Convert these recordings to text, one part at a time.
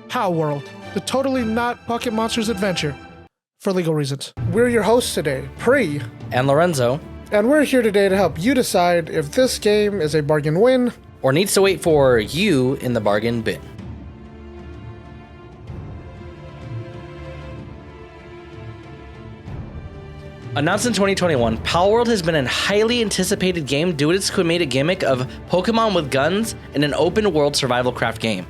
Palworld, the totally not Pocket Monsters adventure, for legal reasons. We're your hosts today, Pree and Lorenzo, and we're here today to help you decide if this game is a bargain win or needs to wait for you in the bargain bin. Announced in 2021, Palworld has been a highly anticipated game due to its comedic gimmick of Pokemon with guns in an open-world survival craft game.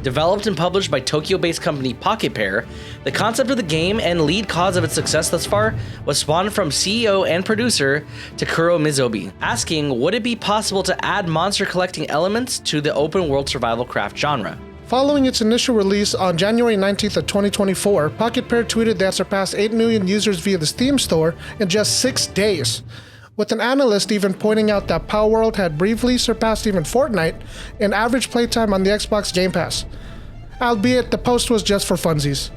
Developed and published by Tokyo-based company Pocket Pair, the concept of the game and lead cause of its success thus far was spawned from CEO and producer Takuro Mizobi, asking would it be possible to add monster collecting elements to the open-world survival craft genre. Following its initial release on January 19th of 2024, Pocket Pair tweeted that surpassed 8 million users via the Steam store in just 6 days, with an analyst even pointing out that Palworld had briefly surpassed even Fortnite in average playtime on the Xbox Game Pass, albeit the post was just for funsies.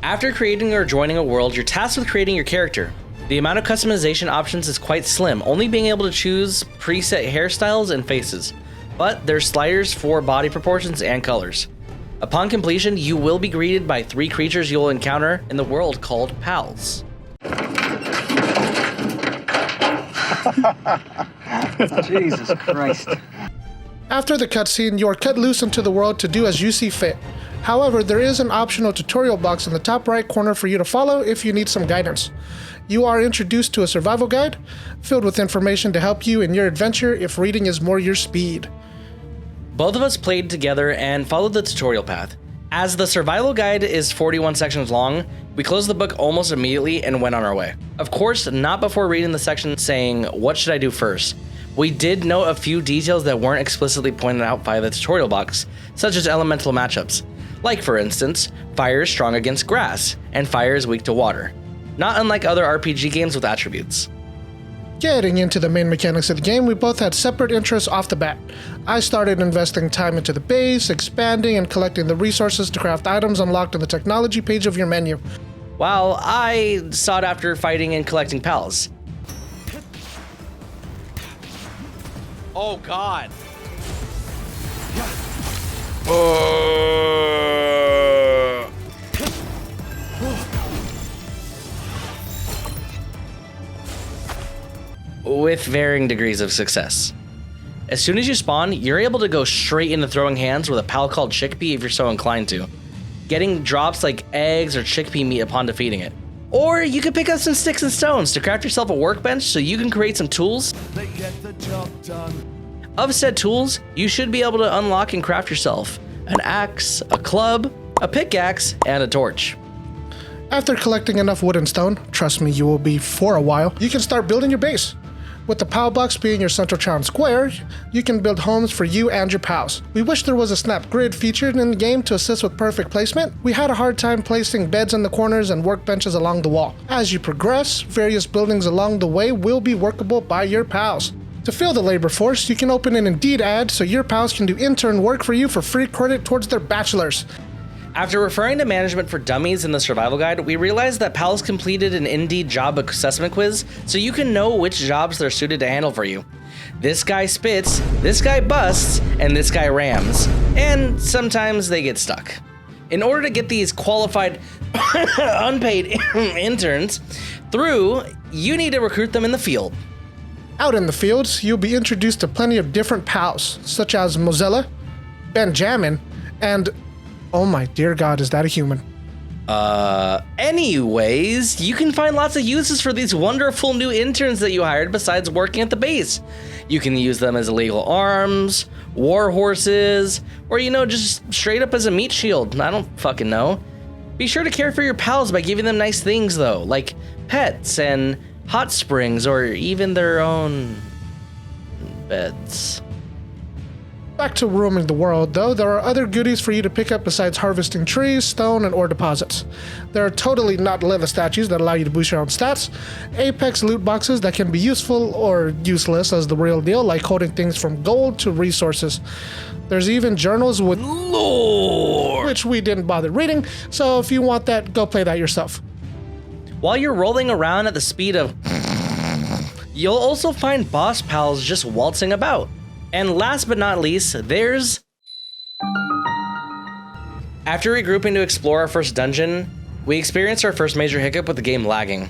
After creating or joining a world, you're tasked with creating your character. The amount of customization options is quite slim, only being able to choose preset hairstyles and faces. But there's sliders for body proportions and colors. Upon completion, you will be greeted by 3 creatures you'll encounter in the world called Pals. Jesus Christ. After the cutscene, you are cut loose into the world to do as you see fit. However, there is an optional tutorial box in the top right corner for you to follow if you need some guidance. You are introduced to a survival guide filled with information to help you in your adventure if reading is more your speed. Both of us played together and followed the tutorial path. As the survival guide is 41 sections long, we closed the book almost immediately and went on our way. Of course, not before reading the section saying, what should I do first? We did note a few details that weren't explicitly pointed out by the tutorial box, such as elemental matchups. Like for instance, fire is strong against grass, and fire is weak to water. Not unlike other RPG games with attributes. Getting into the main mechanics of the game, we both had separate interests off the bat. I started investing time into the base, expanding and collecting the resources to craft items unlocked in the technology page of your menu, while I sought after fighting and collecting pals. Oh god. With varying degrees of success. As soon as you spawn, you're able to go straight into throwing hands with a pal called Chickpea if you're so inclined to, getting drops like eggs or chickpea meat upon defeating it. Or you could pick up some sticks and stones to craft yourself a workbench so you can create some tools. They get the job done. Of said tools, you should be able to unlock and craft yourself an axe, a club, a pickaxe, and a torch. After collecting enough wood and stone, trust me, you will be for a while, you can start building your base. With the PAL box being your central town square, you can build homes for you and your pals. We wish there was a snap grid featured in the game to assist with perfect placement. We had a hard time placing beds in the corners and workbenches along the wall. As you progress, various buildings along the way will be workable by your pals. To fill the labor force, you can open an Indeed ad so your pals can do intern work for you for free credit towards their bachelors. After referring to management for dummies in the survival guide, we realized that pals completed an Indeed job assessment quiz so you can know which jobs they're suited to handle for you. This guy spits, this guy busts, and this guy rams. And sometimes they get stuck. In order to get these qualified unpaid interns through, you need to recruit them in the field. Out in the fields, you'll be introduced to plenty of different pals, such as Mozilla, Benjamin, and oh my dear god, is that a human? Anyways, you can find lots of uses for these wonderful new interns that you hired besides working at the base. You can use them as illegal arms, war horses, or just straight up as a meat shield. I don't fucking know. Be sure to care for your pals by giving them nice things though, like pets and hot springs or even their own beds. Back to roaming the world, though, there are other goodies for you to pick up besides harvesting trees, stone, and ore deposits. There are totally not leva statues that allow you to boost your own stats, Apex loot boxes that can be useful or useless as the real deal, like holding things from gold to resources. There's even journals with lore, which we didn't bother reading, so if you want that, go play that yourself. While you're rolling around at the speed of you'll also find boss pals just waltzing about. And last but not least, there's After regrouping to explore our first dungeon, we experienced our first major hiccup with the game lagging.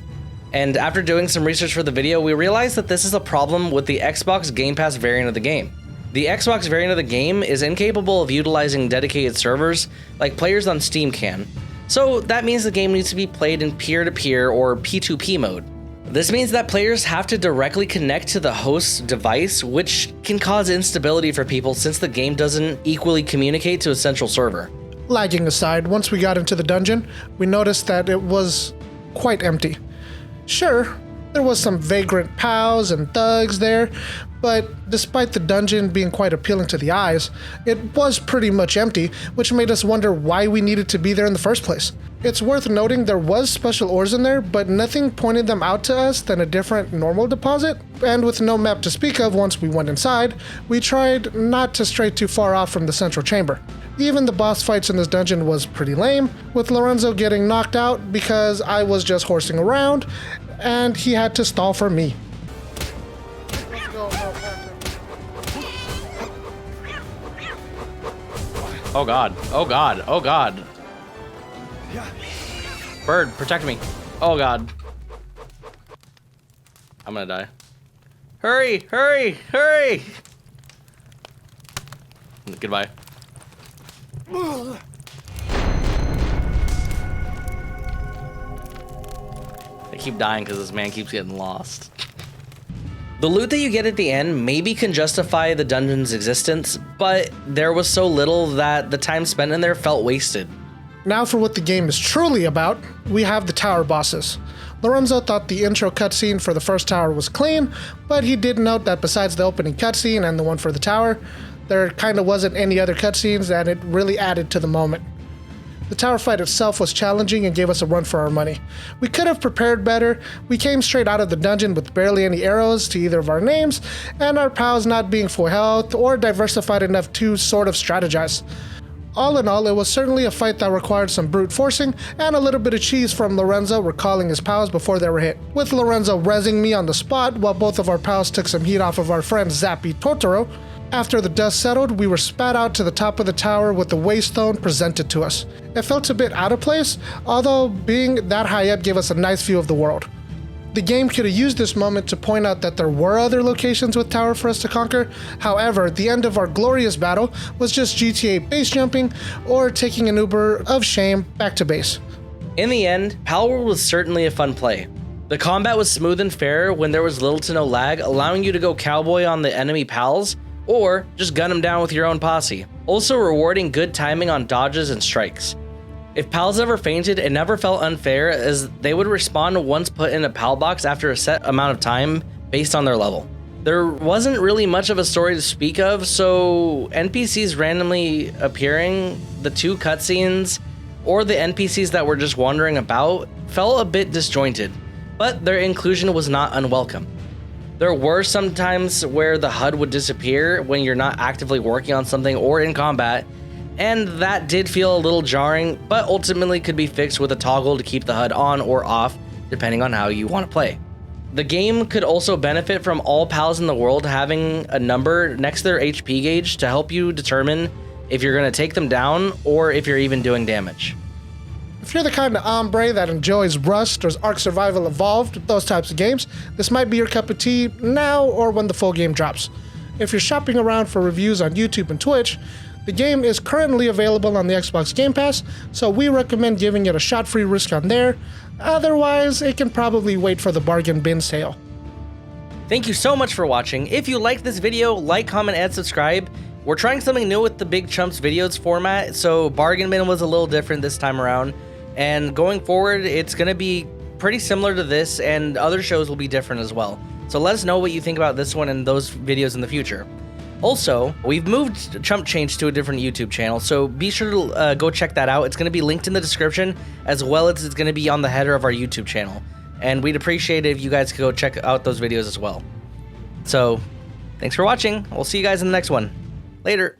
And after doing some research for the video, we realized that this is a problem with the Xbox Game Pass variant of the game. The Xbox variant of the game is incapable of utilizing dedicated servers like players on Steam can. So that means the game needs to be played in peer-to-peer or P2P mode. This means that players have to directly connect to the host's device, which can cause instability for people since the game doesn't equally communicate to a central server. Lagging aside, once we got into the dungeon, we noticed that it was quite empty. Sure, there was some vagrant pals and thugs there, but despite the dungeon being quite appealing to the eyes, it was pretty much empty, which made us wonder why we needed to be there in the first place. It's worth noting there was special ores in there, but nothing pointed them out to us than a different normal deposit, and with no map to speak of once we went inside, we tried not to stray too far off from the central chamber. Even the boss fights in this dungeon was pretty lame, with Lorenzo getting knocked out because I was just horsing around, and he had to stall for me. Oh god, oh god, oh god. Bird, protect me. Oh god. I'm gonna die. Hurry, hurry, hurry! Goodbye. I keep dying because this man keeps getting lost. The loot that you get at the end maybe can justify the dungeon's existence, but there was so little that the time spent in there felt wasted. Now for what the game is truly about, we have the tower bosses. Lorenzo thought the intro cutscene for the first tower was clean, but he did note that besides the opening cutscene and the one for the tower, there kinda wasn't any other cutscenes and it really added to the moment. The tower fight itself was challenging and gave us a run for our money. We could have prepared better. We came straight out of the dungeon with barely any arrows to either of our names, and our pals not being full health or diversified enough to sort of strategize. All in all, it was certainly a fight that required some brute forcing and a little bit of cheese from Lorenzo recalling his pals before they were hit. With Lorenzo rezzing me on the spot while both of our pals took some heat off of our friend Zappy Totoro. After the dust settled, we were spat out to the top of the tower with the waystone presented to us. It felt a bit out of place, although being that high up gave us a nice view of the world. The game could have used this moment to point out that there were other locations with tower for us to conquer. However, the end of our glorious battle was just GTA base jumping or taking an Uber of shame back to base. In the end, Palworld was certainly a fun play. The combat was smooth and fair when there was little to no lag, allowing you to go cowboy on the enemy pals, or just gun them down with your own posse. Also rewarding good timing on dodges and strikes. If pals ever fainted, it never felt unfair as they would respawn once put in a pal box after a set amount of time based on their level. There wasn't really much of a story to speak of, so NPCs randomly appearing, the two cutscenes, or the NPCs that were just wandering about felt a bit disjointed, but their inclusion was not unwelcome. There were some times where the HUD would disappear when you're not actively working on something or in combat, and that did feel a little jarring, but ultimately could be fixed with a toggle to keep the HUD on or off, depending on how you want to play. The game could also benefit from all pals in the world having a number next to their HP gauge to help you determine if you're going to take them down or if you're even doing damage. If you're the kind of hombre that enjoys Rust or Ark Survival Evolved, those types of games, this might be your cup of tea now or when the full game drops. If you're shopping around for reviews on YouTube and Twitch, the game is currently available on the Xbox Game Pass, so we recommend giving it a shot-free risk on there. Otherwise, it can probably wait for the bargain bin sale. Thank you so much for watching. If you liked this video, like, comment, and subscribe. We're trying something new with the Big Chumps videos format, so bargain bin was a little different this time around. And going forward, it's going to be pretty similar to this, and other shows will be different as well. So let us know what you think about this one and those videos in the future. Also, we've moved Chump Change to a different YouTube channel, so be sure to go check that out. It's going to be linked in the description, as well as it's going to be on the header of our YouTube channel. And we'd appreciate it if you guys could go check out those videos as well. So, thanks for watching. We'll see you guys in the next one. Later.